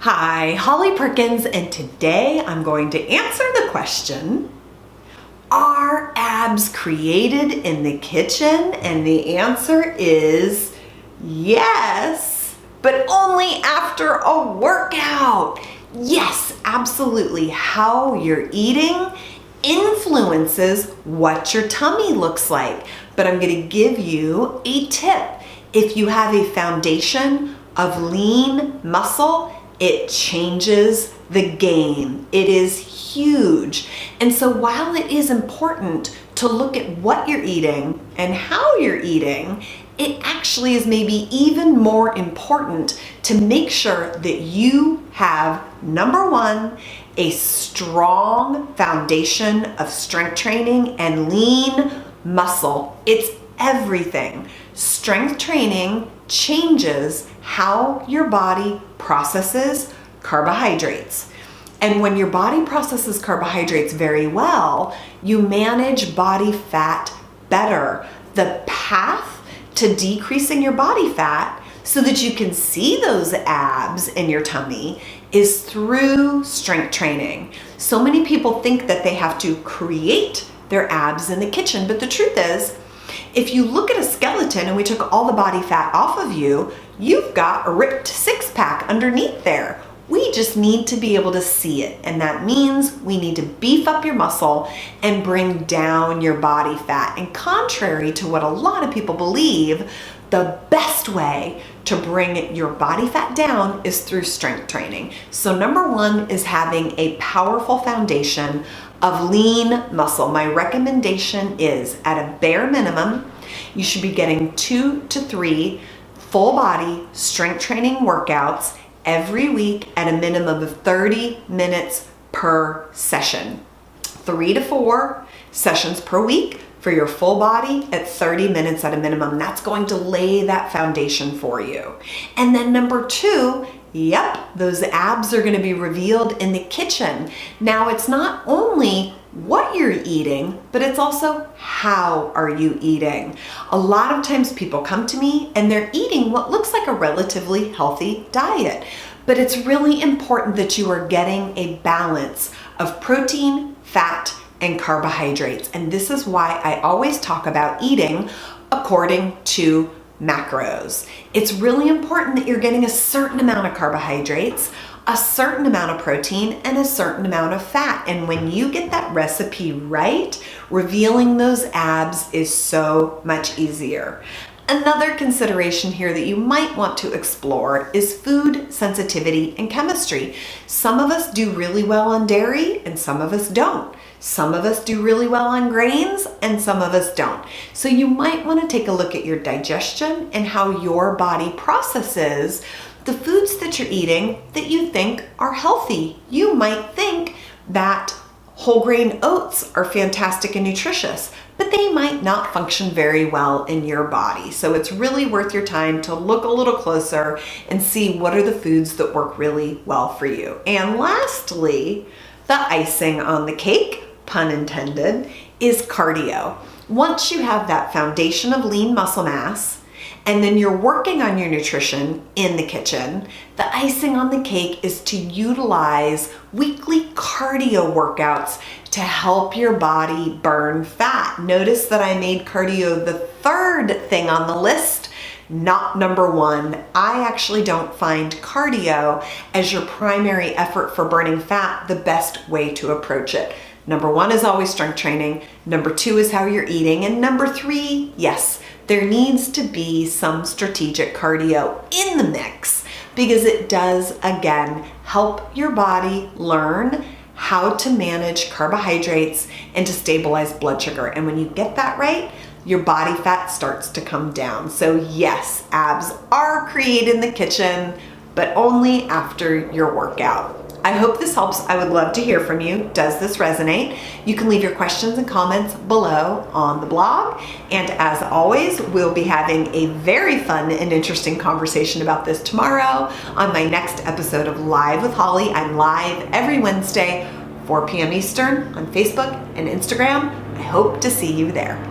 Hi, Holly Perkins, and today I'm going to answer the question, are abs created in the kitchen? And the answer is yes, but only after a workout. Yes, absolutely. How you're eating influences what your tummy looks like. But I'm going to give you a tip. If you have a foundation of lean muscle, it changes the game. It is huge. And so while it is important to look at what you're eating and how you're eating, it actually is maybe even more important to make sure that you have, number one, a strong foundation of strength training and lean muscle. It's everything. Strength training changes how your body processes carbohydrates. And when your body processes carbohydrates very well, you manage body fat better. The path to decreasing your body fat so that you can see those abs in your tummy is through strength training. So many people think that they have to create their abs in the kitchen, but the truth is, if you look at a skeleton and we took all the body fat off of you, you've got a ripped six-pack underneath there. We just need to be able to see it. And that means we need to beef up your muscle and bring down your body fat. And contrary to what a lot of people believe, the best way to bring your body fat down is through strength training. So number one is having a powerful foundation of lean muscle. My recommendation is, at a bare minimum, you should be getting 2 to 3 full body strength training workouts every week at a minimum of 30 minutes per session. 3 to 4 sessions per week for your full body at 30 minutes at a minimum. That's going to lay that foundation for you. And then number 2, yep, those abs are going to be revealed in the kitchen. Now, it's not only what you're eating, but it's also how are you eating. A lot of times people come to me and they're eating what looks like a relatively healthy diet, but it's really important that you are getting a balance of protein, fat, and carbohydrates. And this is why I always talk about eating according to macros. It's really important that you're getting a certain amount of carbohydrates, a certain amount of protein, and a certain amount of fat. And when you get that recipe right, revealing those abs is so much easier. Another consideration here that you might want to explore is food sensitivity and chemistry. Some of us do really well on dairy and some of us don't. Some of us do really well on grains and some of us don't. So you might want to take a look at your digestion and how your body processes the foods that you're eating that you think are healthy. You might think that whole grain oats are fantastic and nutritious, but they might not function very well in your body. So it's really worth your time to look a little closer and see what are the foods that work really well for you. And lastly, the icing on the cake, pun intended, is cardio. Once you have that foundation of lean muscle mass, and then you're working on your nutrition in the kitchen, the icing on the cake is to utilize weekly cardio workouts to help your body burn fat. Notice that I made cardio the third thing on the list, not number 1. I actually don't find cardio as your primary effort for burning fat the best way to approach it. Number 1 is always strength training. Number 2 is how you're eating. And number 3, yes, there needs to be some strategic cardio in the mix because it does, again, help your body learn how to manage carbohydrates and to stabilize blood sugar. And when you get that right, your body fat starts to come down. So yes, abs are created in the kitchen, but only after your workout. I hope this helps. I would love to hear from you. Does this resonate? You can leave your questions and comments below on the blog. And as always, we'll be having a very fun and interesting conversation about this tomorrow on my next episode of Live with Holly. I'm live every Wednesday, 4 p.m. Eastern on Facebook and Instagram. I hope to see you there.